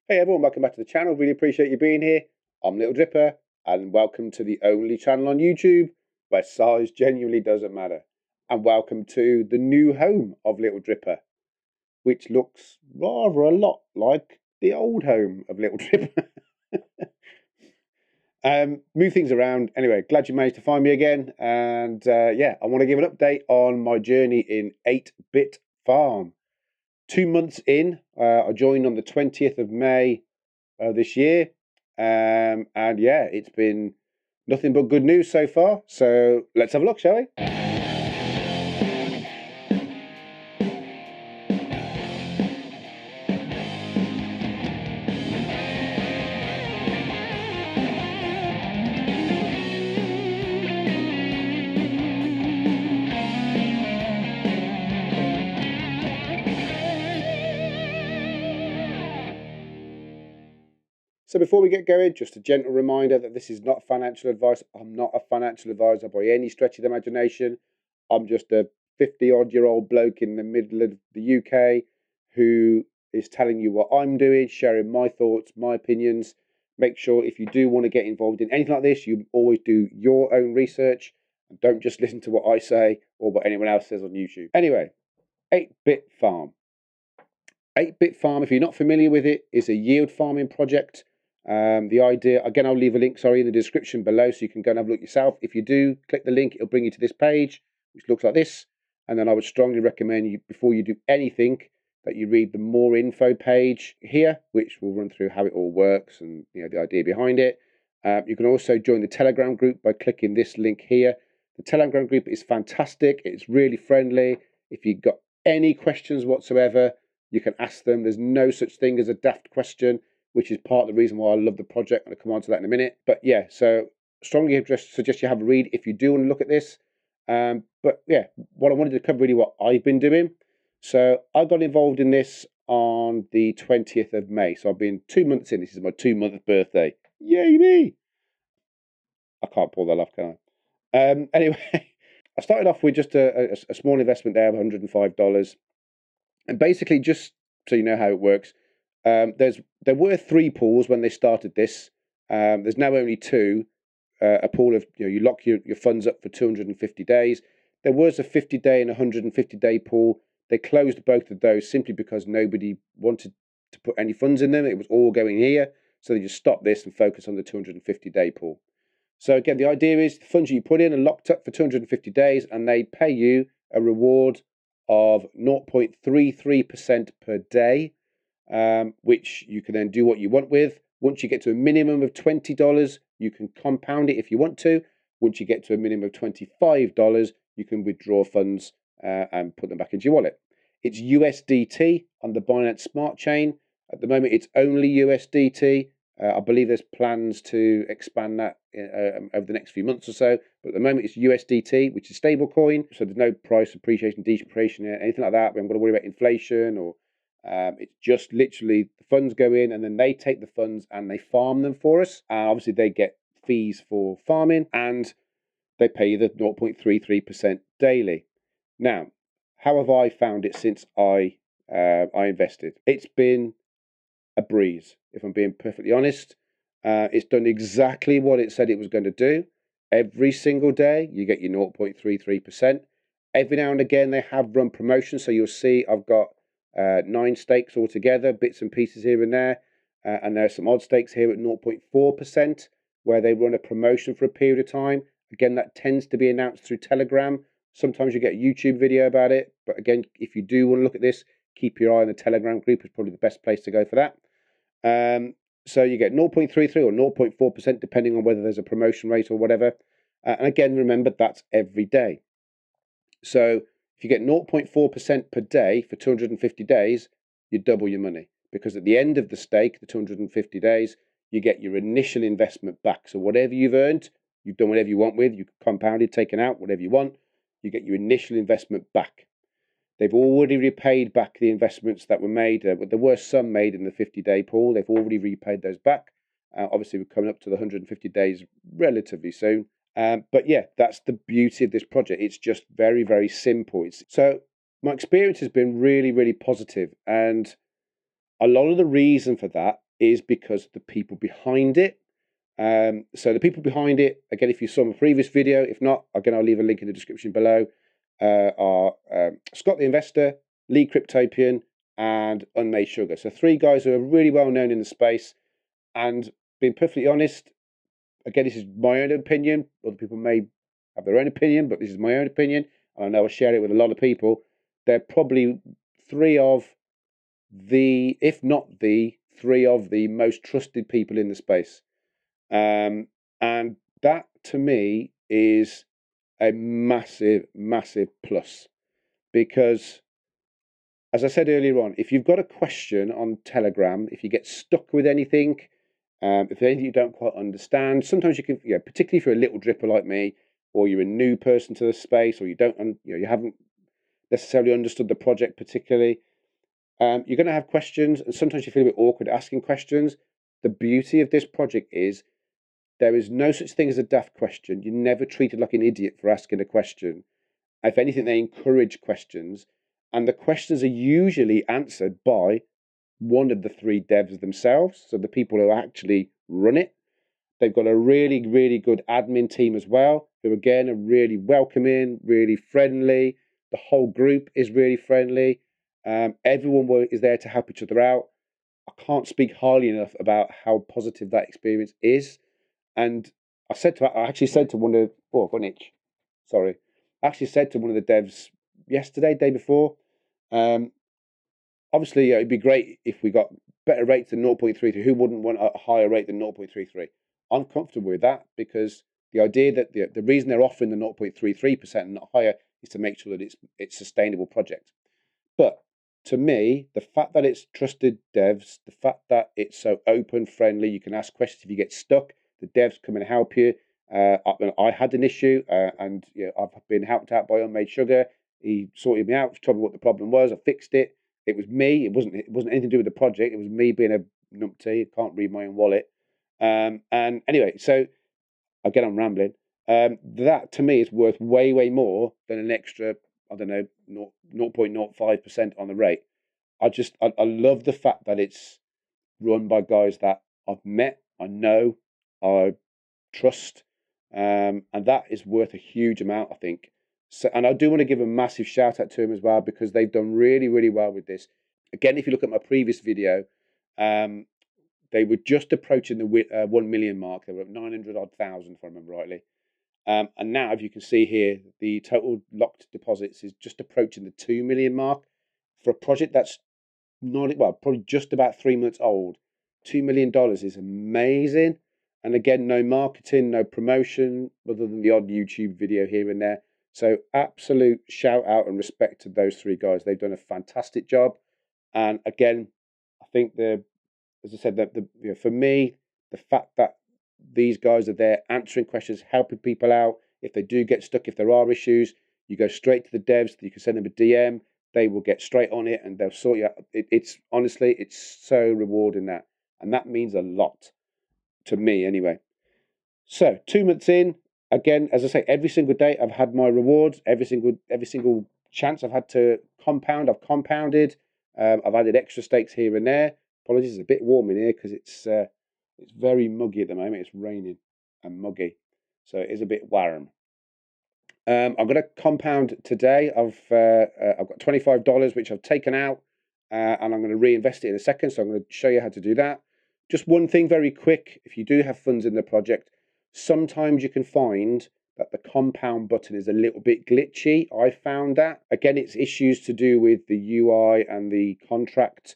Hey everyone, welcome back to the channel. Really appreciate you being here. I'm Little Dripper, and welcome to the only channel on YouTube where size genuinely doesn't matter. And welcome to the new home of Little Dripper, which looks rather a lot like the old home of Little Dripper. Move things around. Anyway, glad you managed to find me again. And yeah, I want to give an update on my journey in 8-Bit Farm. 2 months in, I joined on the 20th of May this year. And yeah, it's been nothing but good news so far. So let's have a look, shall we? So before we get going, just a gentle reminder that this is not financial advice. I'm not a financial advisor by any stretch of the imagination. I'm just a 50-odd-year-old bloke in the middle of the UK who is telling you what I'm doing, sharing my thoughts, my opinions. Make sure if you do want to get involved in anything like this, you always do your own research and don't just listen to what I say or what anyone else says on YouTube. Anyway, 8-Bit Farm. 8-Bit Farm, if you're not familiar with it, is a yield farming project. The idea, again, I'll leave a link, in the description below so you can go and have a look yourself. If you do, click the link, it'll bring you to this page, which looks like this. And then I would strongly recommend you, before you do anything, that you read the more info page here, which will run through how it all works and the idea behind it. You can also join the Telegram group by clicking this link here. The Telegram group is fantastic. It's really friendly. If you've got any questions whatsoever, you can ask them. There's no such thing as a daft question, which is part of the reason why I love the project. I'll come on to that in a minute. But yeah, so strongly suggest you have a read if you do want to look at this. But yeah, what I wanted to cover really what I've been doing. So I got involved in this on the 20th of May. So I've been 2 months in. This is my 2-month birthday. Yay me! I can't pull that off, can I? Anyway, I started off with just a small investment there of $105. And basically, just so you know how it works, there were 3 pools when they started this. There's now only 2. A pool of you lock your funds up for 250 days. There was a 50-day and 150-day pool. They closed both of those simply because nobody wanted to put any funds in them. It was all going here, so they just stopped this and focused on the 250-day pool. So again, the idea is the funds you put in are locked up for 250 days, and they pay you a reward of 0.33% per day, which you can then do what you want with. Once you get to a minimum of $20, you can compound it if you want to. Once you get to a minimum of $25, you can withdraw funds and put them back into your wallet. It's USDT on the Binance Smart Chain. At the moment, it's only USDT. I believe there's plans to expand that over the next few months or so. But at the moment, it's USDT, which is stable coin. So there's no price appreciation, depreciation, anything like that. We haven't got to worry about inflation or it's just literally the funds go in and then they take the funds and they farm them for us. Obviously, they get fees for farming and they pay you the 0.33% daily. Now, how have I found it since I invested? It's been a breeze, if I'm being perfectly honest. It's done exactly what it said it was going to do. Every single day, you get your 0.33%. Every now and again, they have run promotions. So you'll see I've got 9 stakes altogether, bits and pieces here and there. And there are some odd stakes here at 0.4%, where they run a promotion for a period of time. Again, that tends to be announced through Telegram. Sometimes you get a YouTube video about it. But again, if you do want to look at this, keep your eye on the Telegram group. It's probably the best place to go for that. So you get 0.33 or 0.4%, depending on whether there's a promotion rate or whatever. And again, remember, that's every day. So if you get 0.4% per day for 250 days, you double your money. Because at the end of the stake, the 250 days, you get your initial investment back. So whatever you've earned, you've done whatever you want with, you've compounded, taken out, whatever you want, you get your initial investment back. They've already repaid back the investments that were made. There were some made in the 50-day pool. They've already repaid those back. Obviously, we're coming up to the 150 days relatively soon. But yeah, that's the beauty of this project. It's just very, very simple. So my experience has been really, really positive. And a lot of the reason for that is because the people behind it. So the people behind it, again, if you saw my previous video, if not, again, I'll leave a link in the description below, are Scott the Investor, Lee Cryptopian, and Unmade Sugar. So three guys who are really well known in the space. And being perfectly honest, again, this is my own opinion. Other people may have their own opinion, but this is my own opinion. And I know I share it with a lot of people. They're probably three of the, if not the, three of the most trusted people in the space. And that to me is a massive, massive plus, because as I said earlier on, if you've got a question on Telegram, if you get stuck with anything, if there's anything you don't quite understand, sometimes you can, particularly if you're a little dripper like me, or you're a new person to the space, or you don't, you haven't necessarily understood the project particularly, you're going to have questions, and sometimes you feel a bit awkward asking questions. The beauty of this project is there is no such thing as a daft question. You're never treated like an idiot for asking a question. If anything, they encourage questions, and the questions are usually answered by one of the three devs themselves, so the people who actually run it. They've got a really, really good admin team as well, who again are really welcoming, really friendly. The whole group is really friendly. Everyone is there to help each other out. I can't speak highly enough about how positive that experience is. And I actually said to one of, oh, I've got an itch. Sorry. I actually said to one of the devs yesterday, day before, obviously it'd be great if we got better rates than 0.33. Who wouldn't want a higher rate than 0.33? I'm comfortable with that, because the idea that the reason they're offering the 0.33% and not higher is to make sure that it's a sustainable project. But to me, the fact that it's trusted devs, the fact that it's so open, friendly, you can ask questions if you get stuck, the devs come and help you. I had an issue, and I've been helped out by Unmade Sugar. He sorted me out, told me what the problem was. I fixed it. It was me. It wasn't anything to do with the project. It was me being a numpty. I can't read my own wallet. And anyway, so again, I'm rambling. That to me is worth way, way more than an extra, I don't know, 0.05% on the rate. I love the fact that it's run by guys that I've met, I know, I trust, and that is worth a huge amount, I think. So, and I do want to give a massive shout out to them as well, because they've done really, really well with this. Again, if you look at my previous video, they were just approaching the 1 million mark. They were at 900 odd thousand, if I remember rightly. And now, if you can see here, the total locked deposits is just approaching the 2 million mark for a project that's probably just about 3 months old. $2 million is amazing. And again, no marketing, no promotion, other than the odd YouTube video here and there. So absolute shout out and respect to those three guys. They've done a fantastic job. And again, I think as I said, for me, the fact that these guys are there answering questions, helping people out. If they do get stuck, if there are issues, you go straight to the devs. You can send them a DM. They will get straight on it and they'll sort you out. It's honestly, it's so rewarding, and that means a lot to me anyway. So 2 months in, again, as I say, every single day I've had my rewards. Every single chance I've had to compound, I've compounded. I've added extra stakes here and there. Apologies, it's a bit warm in here because it's very muggy at the moment. It's raining and muggy, so it is a bit warm. I'm going to compound today. I've got $25 which I've taken out, and I'm going to reinvest it in a second. So I'm going to show you how to do that. Just one thing very quick: if you do have funds in the project, sometimes you can find that the compound button is a little bit glitchy. I found that. Again, it's issues to do with the UI and the contract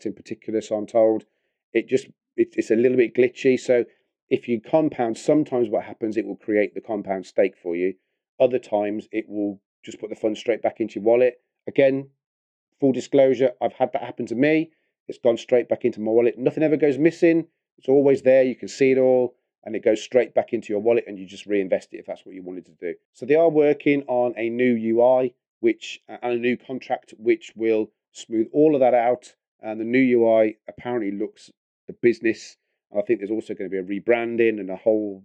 in particular, so I'm told. It's a little bit glitchy. So if you compound, sometimes what happens, it will create the compound stake for you. Other times it will just put the funds straight back into your wallet. Again, full disclosure, I've had that happen to me. It's gone straight back into my wallet. Nothing ever goes missing. It's always there. You can see it all, and it goes straight back into your wallet, and you just reinvest it if that's what you wanted to do. So they are working on a new UI, and a new contract, which will smooth all of that out. And the new UI apparently looks the business. And I think there's also going to be a rebranding and a whole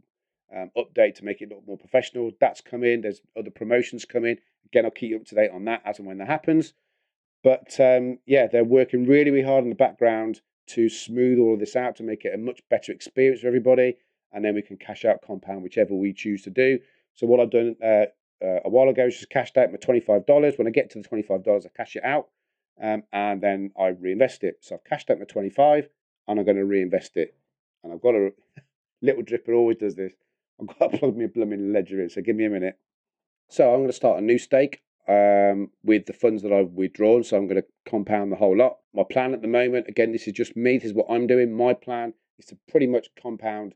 update to make it look more professional. That's coming. There's other promotions coming. Again, I'll keep you up to date on that as and when that happens. But yeah, they're working really, really hard in the background to smooth all of this out to make it a much better experience for everybody, and then we can cash out compound whichever we choose to do. So what I've done a while ago is just cashed out my $25. When I get to the $25, I cash it out, and then I reinvest it. So I've cashed out my 25, and I'm going to reinvest it. And I've got a little dripper always does this. I've got to plug my blooming ledger in, so give me a minute. So I'm going to start a new stake with the funds that I've withdrawn. So I'm going to compound the whole lot. My plan at the moment, again, this is just me. This is what I'm doing. My plan is to pretty much compound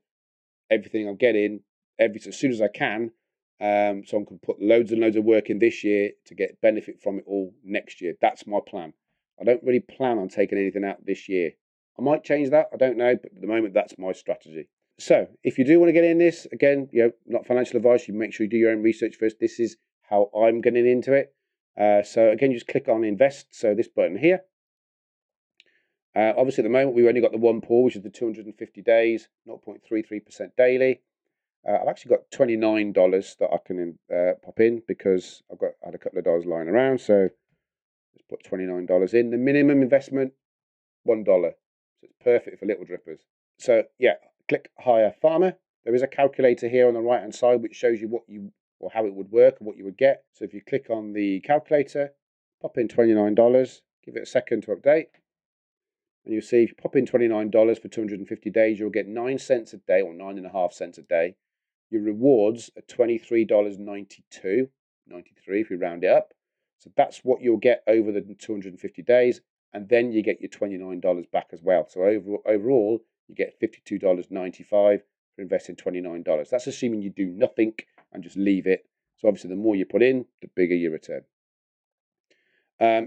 everything I'm getting as soon as I can. So I'm going to put loads and loads of work in this year to get benefit from it all next year. That's my plan. I don't really plan on taking anything out this year. I might change that. I don't know. But at the moment, that's my strategy. So if you do want to get in this, again, not financial advice, you make sure you do your own research first. This is how I'm getting into it. So again, you just click on invest. So this button here. Obviously, at the moment, we've only got the one pool, which is the 250 days, 0.33% daily. I've actually got $29 that I can pop in because I had a couple of dollars lying around. So let's put $29 in. The minimum investment, $1. So it's perfect for little drippers. So yeah, click Hire Farmer. There is a calculator here on the right hand side which shows you how it would work and what you would get. So if you click on the calculator, pop in $29, give it a second to update. And you'll see if you pop in $29 for 250 days, you'll get 9 cents a day or 9.5 cents a day. Your rewards are $23.92, 93 if you round it up. So that's what you'll get over the 250 days. And then you get your $29 back as well. So overall, you get $52.95 for investing $29. That's assuming you do nothing and just leave it. So obviously, the more you put in, the bigger your return.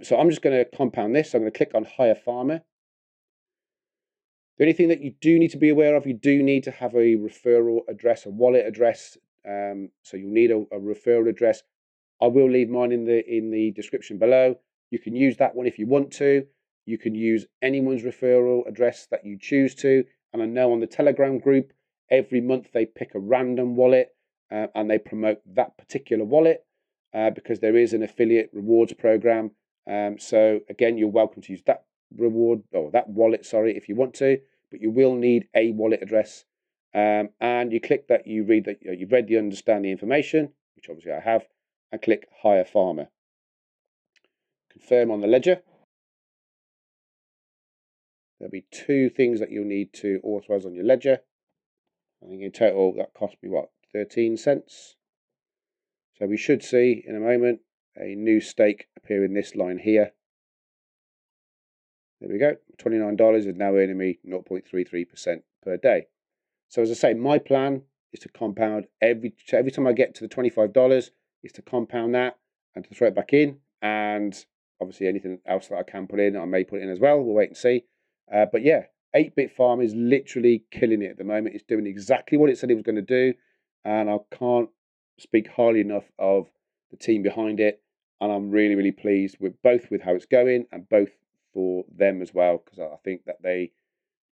So I'm just going to compound this. So I'm going to click on Hire Farmer. The only thing that you do need to be aware of, you do need to have a referral address, a wallet address. So you'll need a referral address. I will leave mine in the description below. You can use that one if you want to. You can use anyone's referral address that you choose to. And I know on the Telegram group, every month they pick a random wallet and they promote that particular wallet because there is an affiliate rewards program. So again, you're welcome to use that that wallet, if you want to, but you will need a wallet address. And you click that, you read that you've read the understand the information, which obviously I have, and click Hire Farmer. Confirm on the ledger. There'll be 2 things that you'll need to authorize on your ledger. I think in total that cost me 13 cents. So we should see in a moment a new stake appear in this line here. There we go. $29 is now earning me 0.33% per day. So as I say, my plan is to compound every time I get to the $25 is to compound that and to throw it back in. And obviously anything else that I can put in, I may put in as well. We'll wait and see. But yeah, 8-Bit Farm is literally killing it at the moment. It's doing exactly what it said it was going to do. And I can't speak highly enough of the team behind it. And I'm really, really pleased with how it's going and both for them as well, because I think that they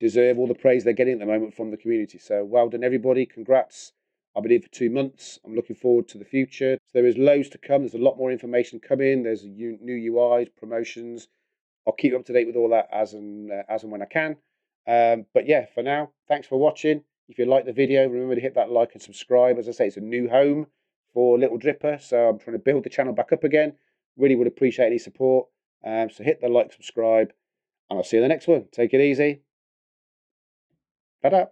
deserve all the praise they're getting at the moment from the community. So well done, everybody. Congrats. I've been in for 2 months. I'm looking forward to the future. So there is loads to come. There's a lot more information coming. There's new UIs, promotions. I'll keep you up to date with all that as and when I can. But yeah, for now, thanks for watching. If you like the video, remember to hit that like and subscribe. As I say, it's a new home for Little Dripper, so I'm trying to build the channel back up again. Really would appreciate any support. So hit the like, subscribe, and I'll see you in the next one. Take it easy. Ta-da.